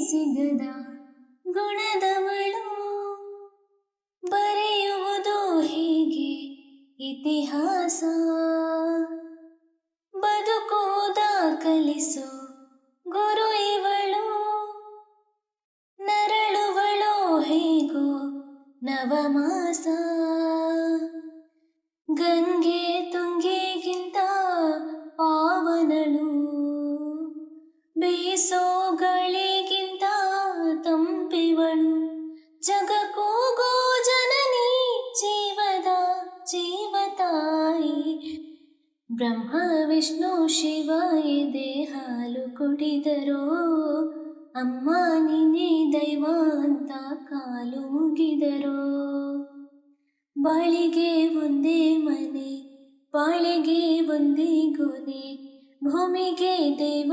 ಸಿಗದ ಗುಣದವಳು, ಬರೆಯುವುದು ಹೀಗೆ ಇತಿಹಾಸ, ಬದುಕುವುದ ಕಲಿಸೋ ಗುರು ಇವಳು, ನರಳುವಳೋ ಹೇಗೋ ನವಮಾಸ, ಗಂಗೆ ತುಂಗೆಗಿಂತ ಪಾವನಳು, ಬೀಸೋಗಳಿಗಿಂತ ತಂಪಿವಳು, ಜಗಕ್ಕೂಗೋ ಜನನಿ ಜೀವದ ಜೀವತಾಯಿ, ಬ್ರಹ್ಮ ವಿಷ್ಣು ಶಿವ ಎದೆ ಹಾಲು ಕುಡಿದರೋ, ಅಮ್ಮ ನೀನೇ ದೈವ ಅಂತ ಕಾಲು ಮುಗಿದರೋ, ಬಾಳಿಗೆ ಒಂದೇ ಮನೆ ಬಾಳಿಗೆ ಒಂದೇ ಗೊನೆ, ಭೂಮಿಗೆ ದೇವ